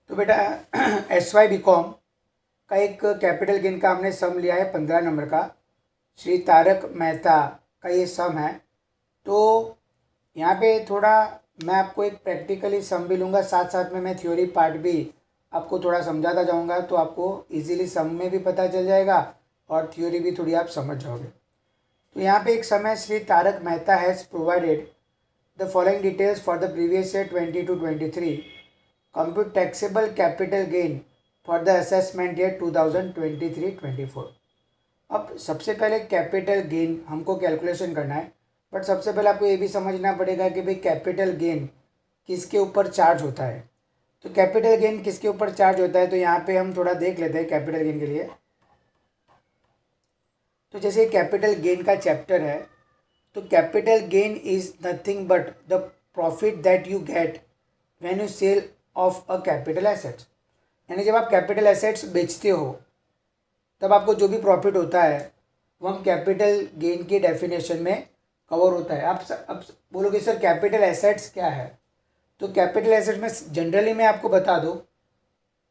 तो बेटा SY BCom का एक कैपिटल गेन का हमने सम लिया है 15 नंबर का। श्री तारक मेहता का ये सम है। तो यहाँ पे थोड़ा मैं आपको एक प्रैक्टिकली सम भी लूँगा, साथ साथ में मैं थ्योरी पार्ट भी आपको थोड़ा समझाता जाऊँगा, तो आपको इजीली सम में भी पता चल जाएगा और थ्योरी भी थोड़ी आप समझ जाओगे। तो यहाँ पे एक सम है, Shri Tarak Mehta has provided the following details for the previous year 22-23 compute taxable capital gain for the assessment year 2023-24। अब सबसे पहले कैपिटल गेन हमको कैलकुलेशन करना है, बट सबसे पहले आपको ये भी समझना पड़ेगा कि भाई कैपिटल गेन किसके ऊपर चार्ज होता है। तो कैपिटल गेन किसके ऊपर चार्ज होता है, तो यहाँ पे हम थोड़ा देख लेते हैं कैपिटल गेन के लिए। तो जैसे कैपिटल गेन का चैप्टर है, तो capital gain is nothing but the profit that you get when you sell off a capital assets. यानी जब आप कैपिटल एसेट्स बेचते हो तब आपको जो भी प्रॉफिट होता है वो हम कैपिटल गेन की डेफिनेशन में कवर होता है। अब बोलोगे सर कैपिटल एसेट्स क्या है, तो कैपिटल एसेट्स में जनरली मैं आपको बता दूं,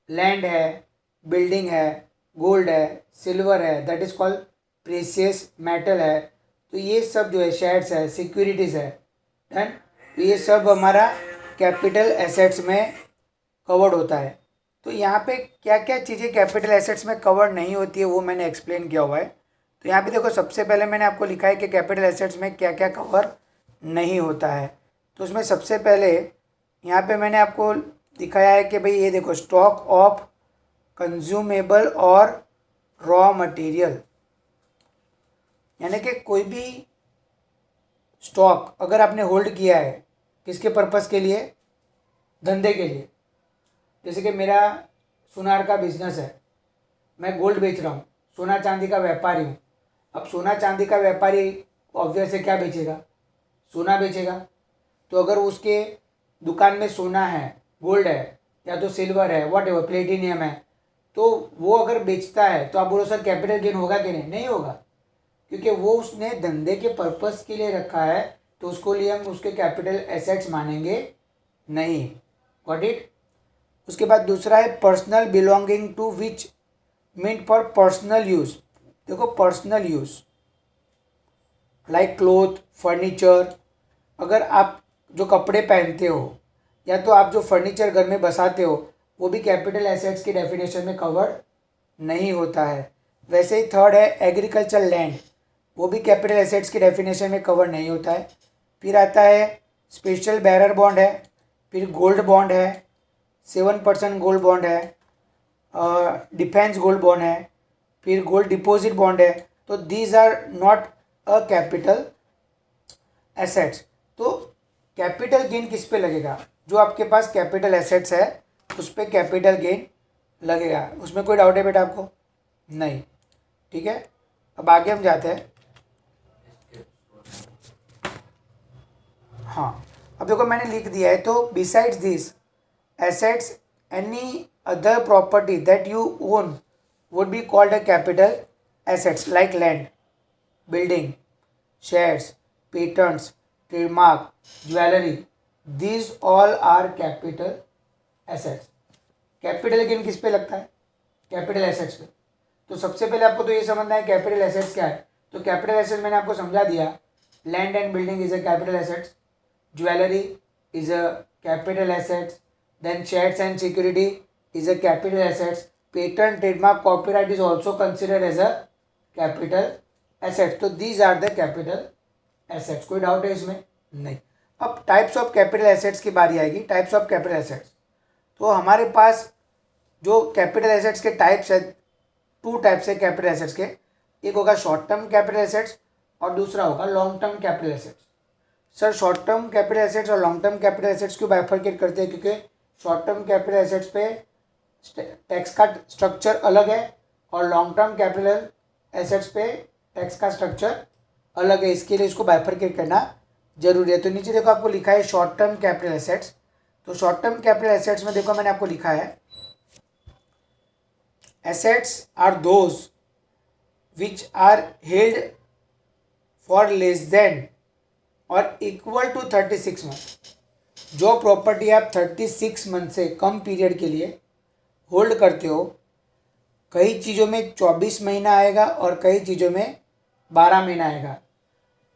लैंड है, बिल्डिंग है, गोल्ड है, सिल्वर है, that is called precious metal है। तो ये सब जो है शेयर्स है, सिक्योरिटीज़ है, डन, तो ये सब हमारा कैपिटल एसेट्स में कवर्ड होता है। तो यहाँ पे क्या क्या चीज़ें कैपिटल एसेट्स में कवर नहीं होती है वो मैंने एक्सप्लेन किया हुआ है। तो यहाँ पे देखो, सबसे पहले मैंने आपको लिखा है कि कैपिटल एसेट्स में क्या क्या कवर नहीं होता है। तो उसमें सबसे पहले यहाँ पे मैंने आपको दिखाया है कि भाई ये देखो, स्टॉक ऑफ कंज्यूमेबल और रॉ मटेरियल। यानी कि कोई भी स्टॉक अगर आपने होल्ड किया है किसके पर्पज़ के लिए, धंधे के लिए। जैसे कि मेरा सुनार का बिजनेस है, मैं गोल्ड बेच रहा हूँ, सोना चांदी का व्यापारी हूँ। अब सोना चांदी का व्यापारी ऑब्वियस है क्या बेचेगा, सोना बेचेगा। तो अगर उसके दुकान में सोना है, गोल्ड है, या तो सिल्वर है, वॉट एवर, प्लेटिनियम है, तो वो अगर बेचता है तो आप बोलो सर कैपिटल गेन होगा कि नहीं, नहीं होगा, क्योंकि वो उसने धंधे के पर्पस के लिए रखा है, तो उसको लिए हम उसके कैपिटल एसेट्स मानेंगे नहीं। Got it. उसके बाद दूसरा है personal belonging to which mean for personal use. देखो personal use like cloth, furniture, अगर आप जो कपड़े पहनते हो या तो आप जो फर्नीचर घर में बसाते हो वो भी कैपिटल एसेट्स की डेफिनेशन में कवर नहीं होता है। वैसे ही थर्ड है एग्रीकल्चर लैंड, वो भी कैपिटल एसेट्स की डेफिनेशन में कवर नहीं होता है। फिर आता है स्पेशल बैरर बॉन्ड है, फिर गोल्ड बॉन्ड है, 7% गोल्ड बॉन्ड है, डिफेंस गोल्ड बॉन्ड है, फिर गोल्ड डिपॉजिट बॉन्ड है। तो these are not a capital assets. तो कैपिटल गेन किस पे लगेगा, जो आपके पास कैपिटल एसेट्स है उस पर कैपिटल गेन लगेगा। उसमें कोई डाउट है बेटा आपको? नहीं, ठीक है। अब आगे हम जाते हैं। हाँ, अब देखो मैंने लिख दिया है, तो besides this assets any other property that you own would be called a capital assets like land, building, shares, patents, trademark, jewelry. These all are capital assets. Capital gain किस पे लगता है, कैपिटल एसेट्स पे। तो सबसे पहले आपको तो ये समझना है कैपिटल एसेट्स क्या है। तो कैपिटल एसेट्स मैंने आपको समझा दिया, land and building is a capital assets, jewellery is a capital assets, then shares and security is a capital assets, patent, trademark, copyright is also considered as a capital asset. तो these are the capital assets. कोई doubt है इसमें? नहीं। अब types of capital assets की बारी आएगी। Types of capital assets, तो हमारे पास जो कैपिटल एसेट्स के टाइप्स है, टू टाइप्स है कैपिटल एसेट्स के। एक होगा शॉर्ट टर्म कैपिटल एसेट्स और दूसरा होगा long term capital assets. Sir short term capital assets और लॉन्ग टर्म कैपिटल एसेट्स क्यों बाइफरकेट करते हैं? क्योंकि शॉर्ट टर्म कैपिटल एसेट्स पे टैक्स का स्ट्रक्चर अलग है और लॉन्ग टर्म कैपिटल एसेट्स पे टैक्स का स्ट्रक्चर अलग है, इसके लिए इसको बाइफरकेट करना जरूरी है। तो नीचे देखो आपको लिखा है शॉर्ट टर्म कैपिटल एसेट्स। तो शॉर्ट टर्म कैपिटल एसेट्स में देखो मैंने आपको लिखा है, assets are those which are held for less than or equal to 36 month. जो प्रॉपर्टी आप 36 मंथ से कम पीरियड के लिए होल्ड करते हो, कई चीज़ों में 24 महीना आएगा और कई चीज़ों में 12 महीना आएगा।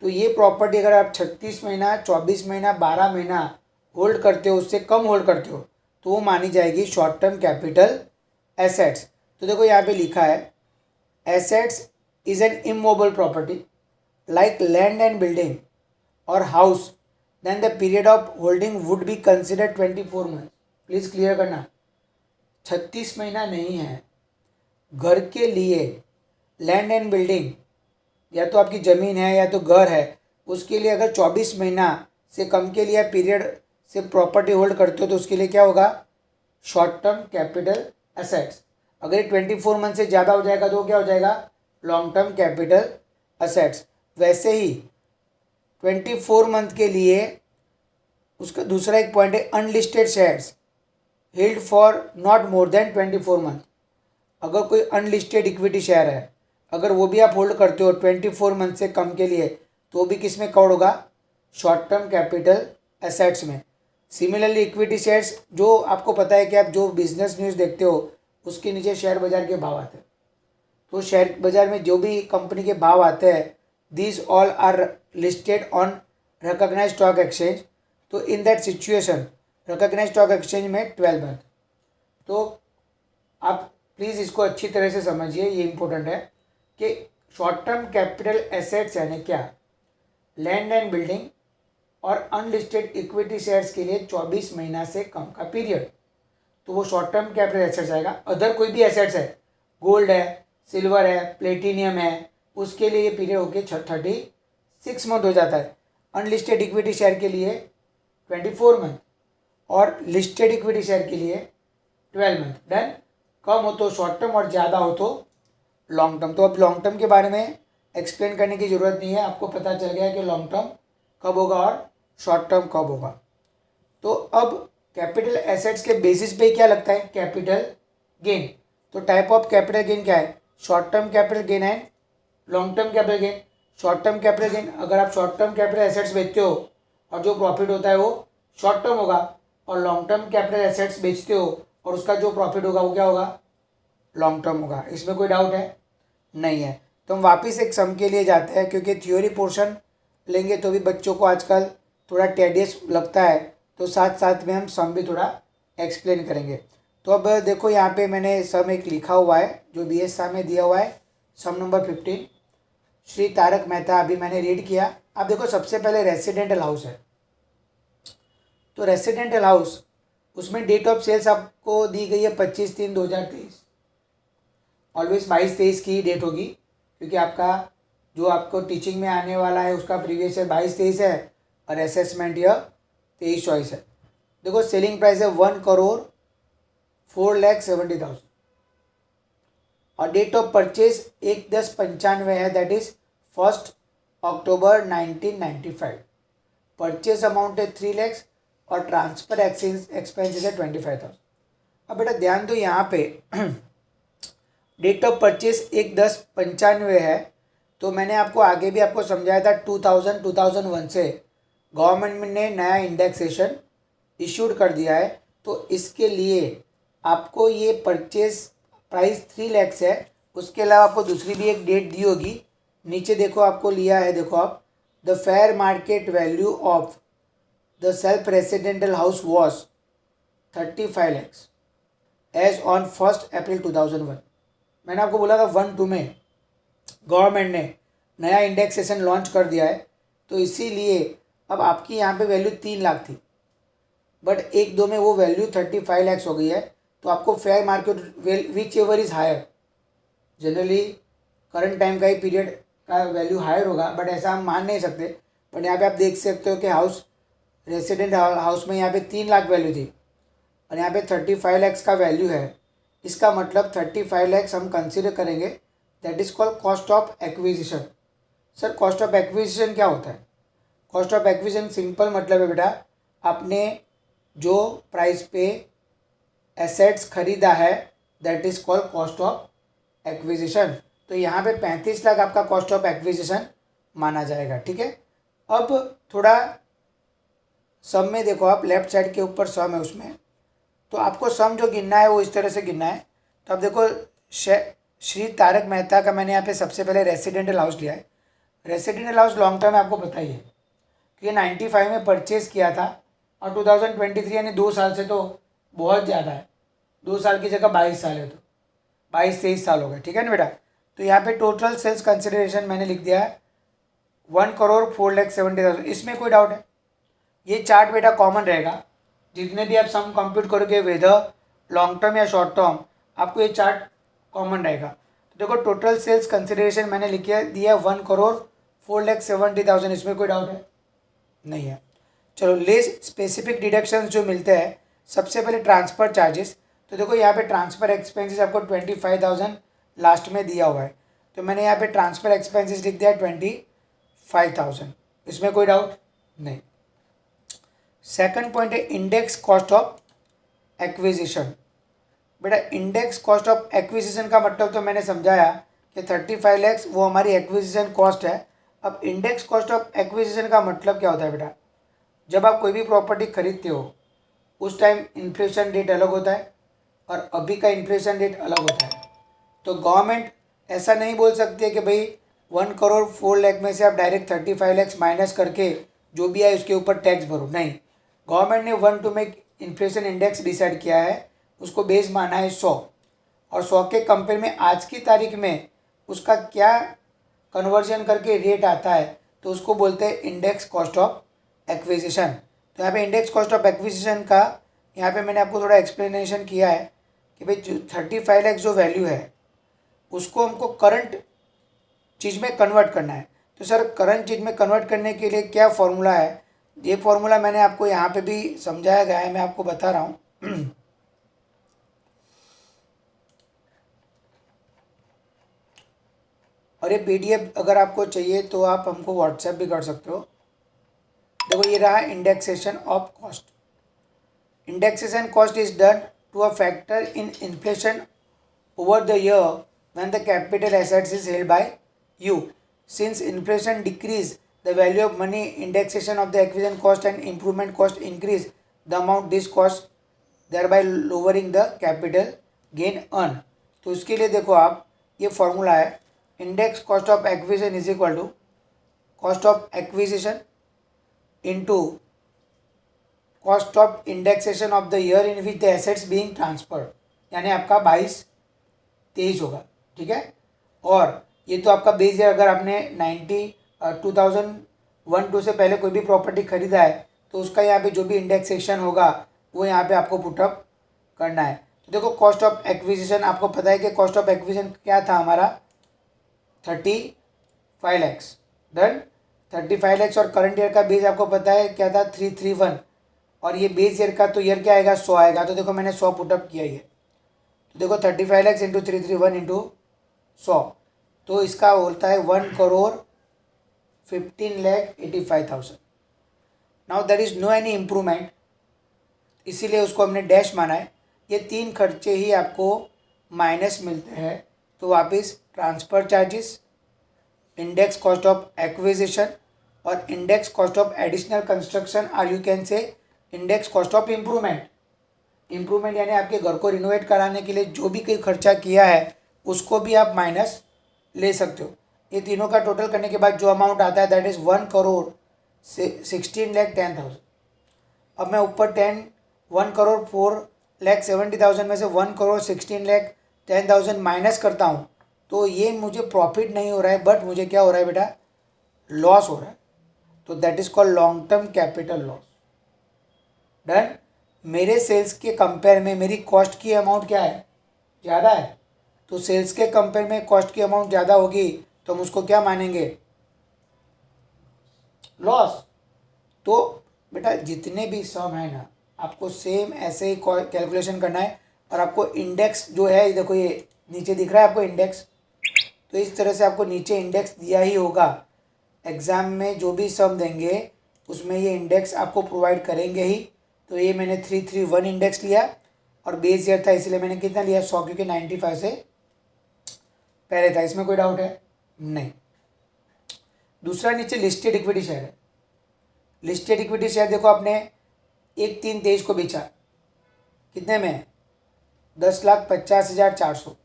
तो ये प्रॉपर्टी अगर आप 36 महीना, 24 महीना, 12 महीना होल्ड करते हो, उससे कम होल्ड करते हो, तो वो मानी जाएगी शॉर्ट टर्म कैपिटल एसेट्स। तो देखो यहाँ पे लिखा है assets is an immovable property like land and building और house, then the period of holding would be consider 24 month. Please clear करना, 36 महीना नहीं है। घर के लिए लैंड एंड बिल्डिंग, या तो आपकी ज़मीन है या तो घर है, उसके लिए अगर 24 महीना से कम के लिए पीरियड से प्रॉपर्टी होल्ड करते हो तो उसके लिए क्या होगा, शॉर्ट टर्म कैपिटल एसेट्स। अगर ये 24 मंथ से ज़्यादा हो जाएगा तो वो क्या हो जाएगा, लॉन्ग टर्म कैपिटल एसेट्स। वैसे ही 24 मंथ के लिए उसका दूसरा एक पॉइंट है unlisted shares healed for not more than 24 month. अगर कोई अनलिस्टेड इक्विटी शेयर है, अगर वो भी आप होल्ड करते हो 24 मंथ से कम के लिए, तो वो भी किस में कवर होगा, शॉर्ट टर्म कैपिटल एसेट्स में। सिमिलरली इक्विटी शेयर्स, जो आपको पता है कि आप जो बिजनेस न्यूज़ देखते हो उसके नीचे शेयर बाजार के भाव आते हैं, तो शेयर बाजार में जो भी कंपनी के भाव आते हैं, these all are listed on recognised stock exchange. तो in that situation recognised stock exchange में 12 मंथ। तो आप प्लीज़ इसको अच्छी तरह से समझिए, ये इंपॉर्टेंट है कि शॉर्ट टर्म कैपिटल एसेट्स यानी क्या, लैंड एंड बिल्डिंग और अनलिस्टेड इक्विटी शेयर्स के लिए 24 महीना से कम का पीरियड, तो वो शॉर्ट टर्म कैपिटल एसेट्स आएगा। अदर कोई भी एसेट्स है, गोल्ड है, सिल्वर है, प्लेटिनियम है, उसके लिए ये पीरियड होके 36 मंथ हो जाता है। अनलिस्टेड इक्विटी शेयर के लिए 24 मंथ और लिस्टेड इक्विटी शेयर के लिए 12 मंथ। देन कम हो तो शॉर्ट टर्म और ज़्यादा हो तो लॉन्ग टर्म। तो अब लॉन्ग टर्म के बारे में एक्सप्लेन करने की ज़रूरत नहीं है, आपको पता चल गया कि लॉन्ग टर्म कब होगा और शॉर्ट टर्म कब होगा। तो अब कैपिटल एसेट्स के बेसिस पे क्या लगता है, कैपिटल गेन। तो टाइप ऑफ कैपिटल गेन क्या है, short term capital gain and long term capital gain. Short term capital gain, अगर आप शॉर्ट टर्म कैपिटल एसेट्स बेचते हो और जो प्रॉफिट होता है वो शॉर्ट टर्म होगा, और लॉन्ग टर्म कैपिटल एसेट्स बेचते हो और उसका जो प्रॉफिट होगा वो क्या होगा, लॉन्ग टर्म होगा। इसमें कोई डाउट है नहीं है। तो हम वापस एक सम के लिए जाते हैं, क्योंकि थ्योरी पोर्शन लेंगे तो भी बच्चों को आजकल थोड़ा टेडियस लगता है, तो साथ साथ में हम सम भी थोड़ा एक्सप्लेन करेंगे। तो अब देखो यहाँ पे मैंने सम एक लिखा हुआ है जो BS शाह में दिया हुआ है, सम नंबर 15 श्री तारक मेहता, अभी मैंने रीड किया। अब देखो सबसे पहले रेसिडेंटल हाउस है, तो रेसिडेंटल हाउस उसमें डेट ऑफ सेल्स आपको दी गई है 25/3/2023। ऑलवेज 22-23 की डेट होगी, क्योंकि आपका जो आपको टीचिंग में आने वाला है उसका प्रीवियस ईयर 22-23 है और असेसमेंट ईयर 23-24 है। देखो सेलिंग प्राइस है 1,04,70,000 और डेट ऑफ परचेज 1/10/95 है, that is 1 October 1995। Purchase amount है 3 लाख और ट्रांसफर एक्सपेंसेस है 25,000। अब बेटा ध्यान दो यहाँ पे डेट ऑफ परचेज 1/10/95 है, तो मैंने आपको आगे भी आपको समझाया था 2001 से गवर्नमेंट ने नया इंडेक्सेशन इशूड कर दिया है। तो इसके लिए आपको ये परचेज प्राइस 3 लाख है, उसके अलावा आपको दूसरी भी एक डेट दी होगी, नीचे देखो आपको लिया है, देखो आप, the fair market value of the self residential house was 35 lakhs as on 1 April 2001। मैंने आपको बोला था 1-2 में गवर्नमेंट ने नया इंडेक्सेशन लॉन्च कर दिया है, तो इसीलिए अब आपकी यहाँ पे वैल्यू 3 लाख थी, बट 1-2 में वो वैल्यू 35 lakhs हो गई है। तो आपको fair market whichever is higher, generally current time का ही पीरियड का वैल्यू हायर होगा, बट ऐसा हम मान नहीं सकते। बट यहाँ पे आप देख सकते हो कि हाउस रेसिडेंट हाउस में यहाँ पे 3 लाख वैल्यू थी और यहाँ पे 35 lakhs का वैल्यू है। इसका मतलब 35 lakhs हम कंसिडर करेंगे, that is called cost of acquisition. Sir cost of acquisition क्या होता है? कॉस्ट ऑफ एक्विजिशन सिंपल मतलब है बेटा, आपने जो प्राइस पे एसेट्स खरीदा है that is called cost of acquisition. तो यहाँ पे 35 लाख आपका कॉस्ट ऑफ एक्विजिशन माना जाएगा, ठीक है। अब थोड़ा सम में देखो आप, लेफ्ट साइड के ऊपर सम है उसमें, तो आपको सम जो गिनना है वो इस तरह से गिनना है। तो अब देखो श्री तारक मेहता का मैंने यहाँ पे सबसे पहले रेसिडेंटल हाउस लिया है। रेसिडेंटल हाउस लॉन्ग टर्म आपको पता ही है कि 95 में परचेज़ किया था और 2023 यानी 2 साल से तो बहुत ज़्यादा है, 2 साल की जगह 22 साल है, तो 22-23 साल हो गए, ठीक है ना बेटा। तो यहाँ पे टोटल सेल्स कंसिडरेशन मैंने लिख दिया है 1,04,70,000। इसमें कोई डाउट है? ये चार्ट बेटा कॉमन रहेगा, जितने भी आप सम कंप्यूट करोगे वेदर लॉन्ग टर्म या शॉर्ट टर्म, आपको ये चार्ट कॉमन रहेगा। तो देखो टोटल सेल्स कंसिडरेशन मैंने लिख दिया 1,04,70,000। इसमें कोई डाउट है? नहीं है। चलो लेस स्पेसिफिक डिडक्शंस जो मिलते हैं, सबसे पहले ट्रांसफ़र चार्जेस। तो देखो यहाँ पे ट्रांसफ़र एक्सपेंसेस आपको 25,000 लास्ट में दिया हुआ है, तो मैंने यहाँ पे ट्रांसफ़र एक्सपेंसेस लिख दिया 25,000। इसमें कोई डाउट नहीं। सेकंड पॉइंट है इंडेक्स कॉस्ट ऑफ एक्विजिशन। बेटा इंडेक्स कॉस्ट ऑफ एक्विजिशन का मतलब तो मैंने समझाया कि 35 लाख वो हमारी एक्विजिशन कॉस्ट है। अब इंडेक्स कॉस्ट ऑफ एक्विजिशन का मतलब क्या होता है बेटा? जब आप कोई भी प्रॉपर्टी खरीदते हो उस टाइम इन्फ्लेशन रेट अलग होता है और अभी का इन्फ्लेशन रेट अलग होता है। तो गवर्नमेंट ऐसा नहीं बोल सकती है कि भाई 1,04,00,000 में से आप डायरेक्ट 35 लाख माइनस करके जो भी है उसके ऊपर टैक्स भरो। नहीं, गवर्नमेंट ने 1 to make inflation index decide किया है, उसको बेस माना है 100, और 100 के कंपेयर में आज की तारीख में उसका क्या कन्वर्जन करके रेट आता है, तो उसको बोलते हैं इंडेक्स कॉस्ट ऑफ एक्विजिशन। तो यहाँ पे इंडेक्स कॉस्ट ऑफ एक्विजिशन का यहाँ पे मैंने आपको थोड़ा एक्सप्लेनेशन किया है कि भाई 35 लाख जो वैल्यू है उसको हमको करंट चीज़ में कन्वर्ट करना है। तो सर करंट चीज़ में कन्वर्ट करने के लिए क्या फॉर्मूला है? ये फॉर्मूला मैंने आपको यहाँ पे भी समझाया गया है, मैं आपको बता रहा हूँ। और ये पीडीएफ अगर आपको चाहिए तो आप हमको व्हाट्सएप भी कर सकते हो। देखो ये रहा indexation of cost. Indexation cost is done to a factor in inflation over the year when the capital assets is held by you. Since inflation decrease the value of money, indexation of the acquisition cost and improvement cost increase the amount this cost, thereby lowering the capital gain earn. तो उसके लिए देखो आप ये formula है, index cost of acquisition is equal to cost of acquisition into cost of indexation of the year in which the assets being transferred, यानी आपका 22-23 होगा, ठीक है। और ये तो आपका बेस है, अगर आपने 2001-2 से पहले कोई भी प्रॉपर्टी खरीदा है तो उसका यहाँ पे जो भी इंडेक्सेशन होगा वो यहाँ पे आपको पुटअप करना है। तो देखो कॉस्ट ऑफ एक्विजिशन आपको पता है कि कॉस्ट ऑफ एक्विजिशन क्या था हमारा 35 लाख, डन 35 लाख, और करंट ईयर का बेस आपको पता है क्या था 331, और ये बेस ईयर का तो ईयर क्या आएगा 100 आएगा। तो देखो मैंने 100 पुटअप किया ये, तो देखो 35 लाख इंटू 331 इंटू 100, तो इसका होता है 1,15,85,000। Now that is no any improvement, इसीलिए उसको हमने डैश माना है। ये 3 खर्चे ही आपको माइनस मिलते हैं, तो वापस transfer charges, index cost of acquisition और index cost of additional construction, or you can say index cost of improvement. Improvement यानी आपके घर को रिनोवेट कराने के लिए जो भी कोई खर्चा किया है उसको भी आप माइनस ले सकते हो। ये तीनों का टोटल करने के बाद जो अमाउंट आता है दैट इज़ 1,16,10,000। अब मैं ऊपर 1,04,70,000 में से 1,16,10,000 माइनस करता हूँ, तो ये मुझे प्रॉफिट नहीं हो रहा है, बट मुझे क्या हो रहा है बेटा, लॉस हो रहा है। तो that is called long term capital loss. Done. मेरे सेल्स के कंपेयर में मेरी कॉस्ट की अमाउंट क्या है, ज़्यादा है, तो सेल्स के कंपेयर में कॉस्ट की अमाउंट ज़्यादा होगी तो हम उसको क्या मानेंगे, लॉस। तो बेटा जितने भी सम है ना आपको सेम ऐसे ही कैलकुलेशन करना है, और आपको इंडेक्स जो है देखो ये नीचे दिख रहा है आपको इंडेक्स, तो इस तरह से आपको नीचे इंडेक्स दिया ही होगा। एग्ज़ाम में जो भी सम देंगे उसमें ये इंडेक्स आपको प्रोवाइड करेंगे ही। तो ये मैंने 331 इंडेक्स लिया और बेस ईयर था इसलिए मैंने कितना लिया 100, क्योंकि 95 से पहले था। इसमें कोई डाउट है नहीं। दूसरा नीचे लिस्टेड इक्विटी शेयर है। लिस्टेड इक्विटी शेयर देखो आपने 1/3/23 को बेचा, कितने में? 10,50,400।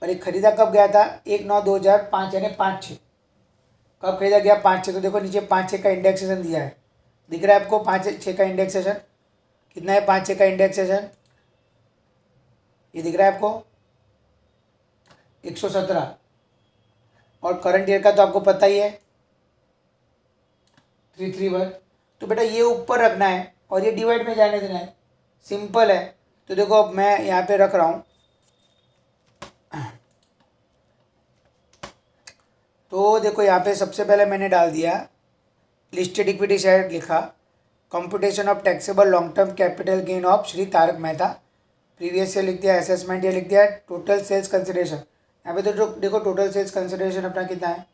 और ये खरीदा कब गया था? 1/9/2005 यानी 5/6। कब खरीदा गया? 5/6। तो देखो नीचे 5/6 का इंडेक्सेशन दिया है, दिख रहा है आपको? 5/6 का इंडेक्सेशन कितना है? 5/6 का इंडेक्सेशन ये दिख रहा है आपको 117। और करंट ईयर का तो आपको पता ही है 331। तो बेटा ये ऊपर रखना है और ये डिवाइड में जाने देना है, सिंपल है। तो देखो अब मैं यहाँ पे रख रहा हूँ, तो देखो यहाँ पे सबसे पहले मैंने डाल दिया लिस्टेड इक्विटी शेयर, लिखा computation of taxable long term capital gain of Shri Tarak Mehta, previous year लिख दिया, असेसमेंट ईयर लिख दिया, टोटल सेल्स कंसिडरेशन। यहाँ पे तो देखो टोटल सेल्स कंसिडरेशन अपना कितना है?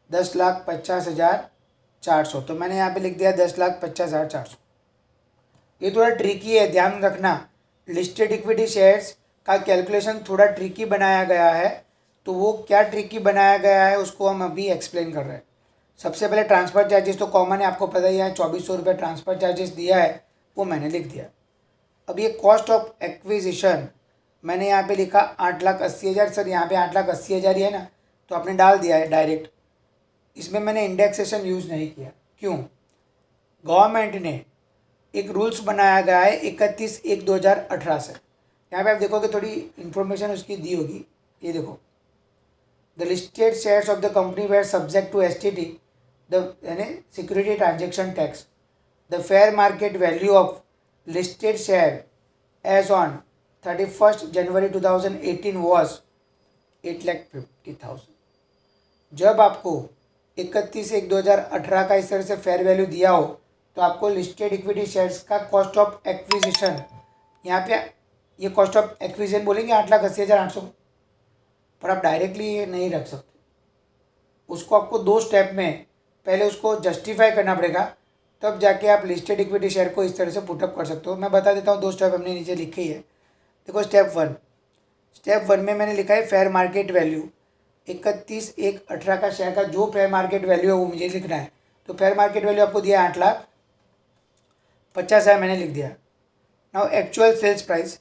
10,50,400। तो मैंने यहाँ पे लिख दिया 10,50,400। ये थोड़ा ट्रिकी है, ध्यान रखना। लिस्टेड इक्विटी शेयर्स का कैलकुलेशन थोड़ा ट्रिकी बनाया गया है, तो वो क्या ट्रिकी बनाया गया है उसको हम अभी एक्सप्लेन कर रहे हैं। सबसे पहले ट्रांसफ़र चार्जेस तो कॉमन है, आपको पता ही है, 2400 रुपये ट्रांसफ़र चार्जेस दिया है, वो मैंने लिख दिया। अब ये कॉस्ट ऑफ एक्विजिशन मैंने यहाँ पे लिखा 8,80,000। सर यहाँ पे 8,80,000 ही है ना, तो आपने डाल दिया है डायरेक्ट। इसमें मैंने इंडेक्सेशन यूज़ नहीं किया, क्यों? गवर्नमेंट ने एक रूल्स बनाया गया है 31/1/2018 से। यहाँ पे आप देखोगे थोड़ी इन्फॉर्मेशन उसकी दी होगी, ये देखो, the listed shares of the company were subject to STT, the यानी security transaction tax. The fair market value of listed share as on 31 January 2018 was 8,50,000। जब आपको 31/1/2018 का इस तरह से फेयर वैल्यू दिया हो, तो आपको लिस्टेड इक्विटी शेयर्स का कॉस्ट ऑफ एक्विजिशन, यहाँ पे ये कॉस्ट ऑफ एक्विजिशन बोलेंगे 8,80,800, पर आप डायरेक्टली ये नहीं रख सकते। उसको आपको 2 स्टेप में पहले उसको जस्टिफाई करना पड़ेगा, तब जाके आप लिस्टेड इक्विटी शेयर को इस तरह से पुटअप कर सकते हो। मैं बता देता हूँ, 2 स्टेप हमने नीचे लिखे ही है। देखो स्टेप 1 में मैंने लिखा है फेयर मार्केट वैल्यू 31/1/18 का शेयर का जो फेयर मार्केट वैल्यू है वो मुझे लिखना है। तो फेयर मार्केट वैल्यू आपको दिया 8,50,000 मैंने लिख दिया। Now actual sales price,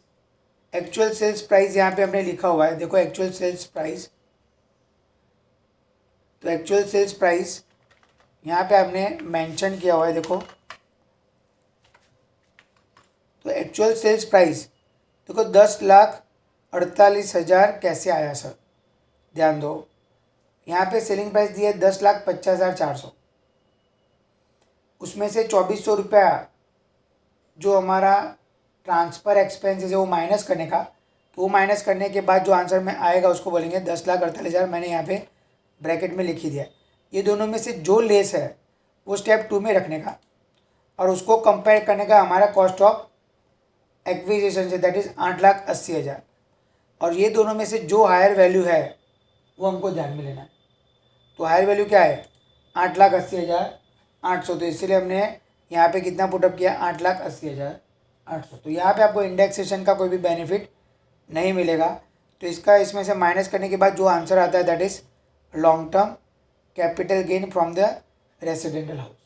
actual sales price यहाँ पे हमने लिखा हुआ है, देखो एक्चुअल सेल्स प्राइस। तो एक्चुअल सेल्स प्राइस यहाँ पे आपने मेंशन किया हुआ है, देखो। तो एक्चुअल सेल्स प्राइस देखो 10,48,000 कैसे आया सर? ध्यान दो, यहाँ पे सेलिंग प्राइस दी है 10,50,400, उसमें से 2,400 रुपया जो हमारा ट्रांसफ़र एक्सपेंसेस है वो माइनस करने का। तो वो माइनस करने के बाद जो आंसर में आएगा उसको बोलेंगे 10,48,000। मैंने यहाँ पे ब्रैकेट में लिख ही दिया। ये दोनों में से जो लेस है वो स्टेप 2 में रखने का, और उसको कंपेयर करने का हमारा कॉस्ट ऑफ एक्विजिशन से, दैट इज़ 8,80,000। और ये दोनों में से जो हायर वैल्यू है वो हमको ध्यान में लेना है। तो हायर वैल्यू क्या है? 8,80,800। तो इसीलिए हमने यहाँ पे कितना पुटअप किया? 8,80,800। तो यहाँ पे आपको इंडेक्सेशन का कोई भी बेनिफिट नहीं मिलेगा। तो इसका इसमें से माइनस करने के बाद जो आंसर आता है that is long term capital gain from the residential house.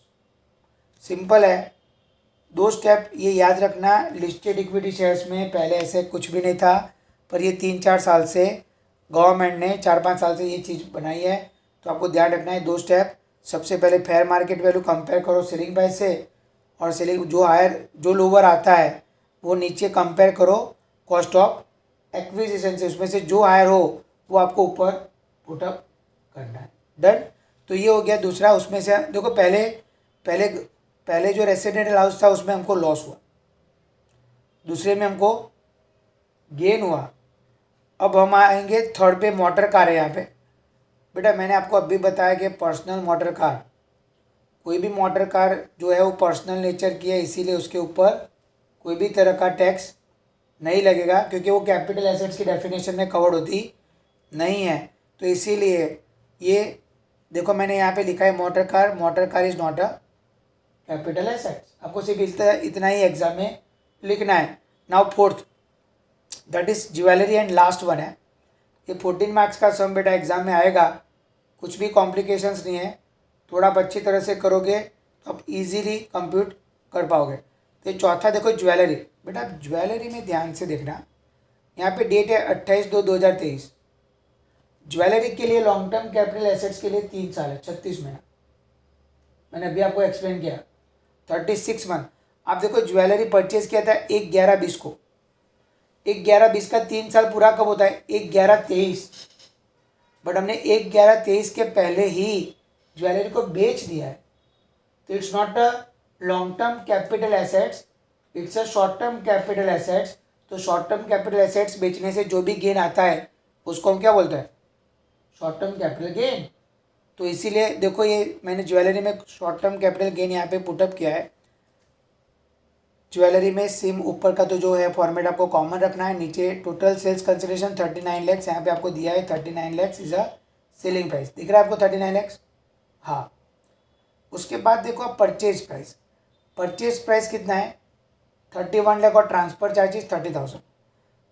Simple है, 2 स्टेप ये याद रखना। लिस्टेड इक्विटी शेयर्स में पहले ऐसे कुछ भी नहीं था, पर ये 3-4 साल से गवर्नमेंट ने 4-5 साल से ये चीज़ बनाई है। तो आपको ध्यान रखना है 2 स्टेप। सबसे पहले फेयर मार्केट वैल्यू कंपेयर करो सेलिंग प्राइस से, और सेलिंग जो हायर जो लोअर आता है वो नीचे कंपेयर करो कॉस्ट ऑफ एक्विजिशन से, उसमें से जो हायर हो वो आपको ऊपर पुटअप करना है। डन। तो ये हो गया दूसरा। उसमें से देखो पहले पहले पहले जो रेसिडेंशियल हाउस था उसमें हमको लॉस हुआ, दूसरे में हमको गेन हुआ। अब हम आएंगे थर्ड पे, मोटर कार है यहाँ पे। बेटा मैंने आपको अभी बताया कि पर्सनल मोटर कार, कोई भी मोटर कार जो है वो पर्सनल नेचर की है, इसीलिए उसके ऊपर कोई भी तरह का टैक्स नहीं लगेगा, क्योंकि वो कैपिटल एसेट्स की डेफिनेशन में कवर्ड होती नहीं है। तो इसीलिए ये देखो मैंने यहाँ पे लिखा है motor car is not a capital assets. आपको सिर्फ इतना ही एग्जाम में लिखना है। Now fourth, that is jewellery and last one है। ये 14 मार्क्स का सम बेटा एग्जाम में आएगा, कुछ भी कॉम्प्लिकेशंस नहीं है। थोड़ा आप अच्छी तरह से करोगे तो आप इजीली कंप्यूट कर पाओगे। तो ये चौथा देखो ज्वेलरी, बेटा आप ज्वेलरी में ध्यान से देखना, यहाँ पे डेट है 28/2/2023। ज्वेलरी के लिए लॉन्ग टर्म कैपिटल एसेट्स के लिए 3 साल है, 36 महीना। मैंने अभी आपको एक्सप्लेन किया 36 मंथ। आप देखो ज्वेलरी परचेज किया था 1/11/20 को, 1/11/20 का 3 साल पूरा कब होता है? 1/11/23। बट हमने 1/11/23 के पहले ही ज्वेलरी को बेच दिया है, तो it's not a long term capital assets, it's a short term capital assets. तो शॉर्ट टर्म कैपिटल एसेट्स बेचने से जो भी गेन आता है उसको हम क्या बोलते हैं? Short term capital gain. तो इसीलिए देखो ये मैंने ज्वेलरी में शॉर्ट टर्म कैपिटल गेन यहाँ पे पुटअप किया है। ज्वेलरी में सेम ऊपर का तो जो है फॉर्मेट आपको कॉमन रखना है। नीचे टोटल सेल्स कंसिडरेशन 39 लैक्स यहाँ पे आपको दिया है। 39 lakhs is a selling price, दिख रहा है आपको 39 लैक्स? हाँ। उसके बाद देखो आप परचेज प्राइस, परचेज प्राइस कितना है? 31 लाख और ट्रांसफ़र चार्जेस 30,000।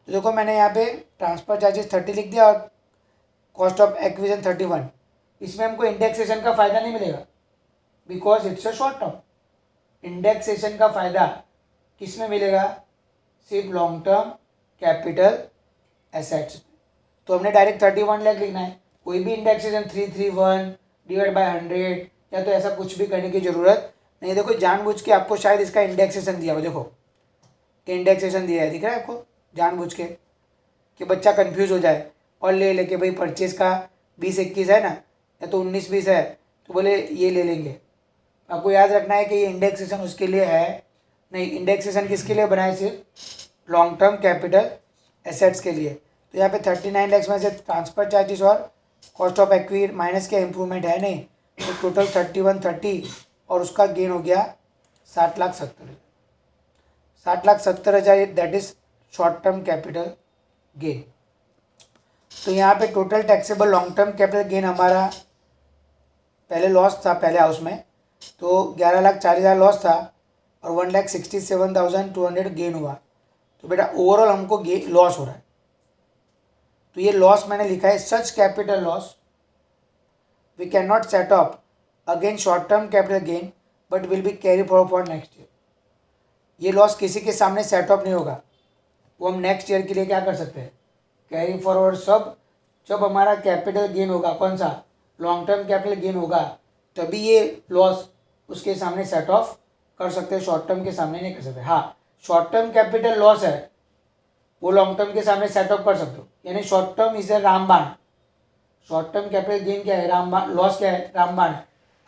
तो देखो मैंने यहाँ पे ट्रांसफ़र चार्जेस 30 लिख दिया और कॉस्ट ऑफ एक्विजिशन 31। इसमें हमको इंडेक्सेशन का फ़ायदा नहीं मिलेगा because it's a short term. Indexation का फ़ायदा किस में मिलेगा? सिर्फ लॉन्ग टर्म कैपिटल एसेट्स। तो हमने डायरेक्ट 31 लाख लिखना है, कोई भी इंडेक्सेशन 331 डिवाइड बाय 100 या तो ऐसा कुछ भी करने की ज़रूरत नहीं। देखो जानबूझ के आपको शायद इसका इंडेक्सेशन दिया हो, देखो इंडेक्सेशन दिया है, दिख रहा है आपको? जानबूझ के कि बच्चा कंफ्यूज हो जाए और ले लेके भाई परचेज का 20-21 है ना, या तो 19-20 है, तो बोले ये ले लेंगे। आपको याद रखना है कि ये इंडेक्सेशन उसके लिए है नहीं, इंडेक्सेशन किसके लिए बनाए? सिर्फ लॉन्ग टर्म कैपिटल एसेट्स के लिए। तो यहाँ पे 39 लैक्स में से ट्रांसफ़र चार्जेस और कॉस्ट ऑफ एक्विर माइनस के इम्प्रूवमेंट है नहीं, तो टोटल 3130 और उसका गेन हो गया 60,70,000। 60,70,000 that is short term capital gain. तो यहाँ पे total taxable long term capital gain हमारा पहले लॉस था पहले हाउस में, तो 11,40,000 लॉस था और 1,67,200 गेन हुआ। तो बेटा ओवरऑल हमको लॉस हो रहा है। तो ये लॉस मैंने लिखा है such capital loss we can not set up again short term capital gain but will be carry forward for next year. ये लॉस किसी के सामने सेट अप नहीं होगा, वो हम नेक्स्ट ईयर के लिए क्या कर सकते हैं? Carry forward. सब जब हमारा कैपिटल गेन होगा, कौन सा? लॉन्ग टर्म कैपिटल गेन होगा, तभी ये लॉस उसके सामने सेट ऑफ कर सकते हैं, शॉर्ट टर्म के सामने नहीं कर सकते। हाँ, शॉर्ट टर्म कैपिटल लॉस है वो लॉन्ग टर्म के सामने सेट ऑफ कर सकते हो, यानी शॉर्ट टर्म इज ए रामबाण। शॉर्ट टर्म कैपिटल गेन क्या है? रामबाण। लॉस क्या है? रामबाण।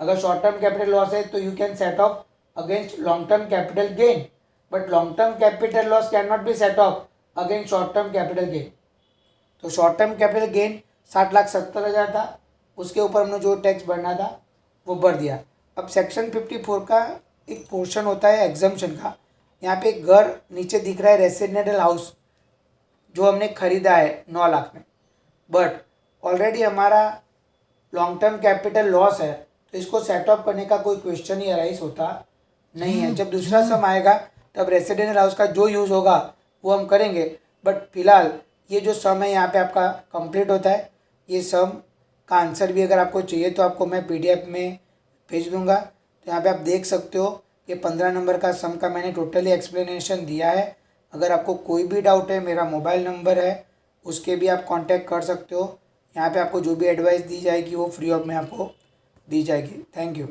अगर शॉर्ट टर्म कैपिटल लॉस है तो you can set of against long term capital gain, but long term capital loss can not be set of against short term capital gain. तो शॉर्ट टर्म कैपिटल गेन 60,70,000 था, उसके ऊपर हमने जो tax भरना था वो भर दिया। अब सेक्शन 54 का एक पोर्शन होता है एग्जम्पशन का। यहाँ पे एक घर नीचे दिख रहा है रेसिडेंशियल हाउस जो हमने खरीदा है 9 लाख में, बट ऑलरेडी हमारा लॉन्ग टर्म कैपिटल लॉस है, तो इसको सेट ऑफ करने का कोई क्वेश्चन ही अराइज होता नहीं है। जब दूसरा सम आएगा तब रेसिडेंशियल हाउस का जो यूज़ होगा वो हम करेंगे, बट फिलहाल ये जो सम है यहाँ पे आपका कंप्लीट होता है। ये सम का आंसर भी अगर आपको चाहिए तो आपको मैं PDF में भेज दूंगा। तो यहाँ पे आप देख सकते हो ये 15 नंबर का सम का मैंने टोटली एक्सप्लेनेशन दिया है। अगर आपको कोई भी डाउट है, मेरा मोबाइल नंबर है, उसके भी आप कांटेक्ट कर सकते हो। यहाँ पे आपको जो भी एडवाइस दी जाएगी वो फ्री ऑफ में आपको दी जाएगी। Thank you.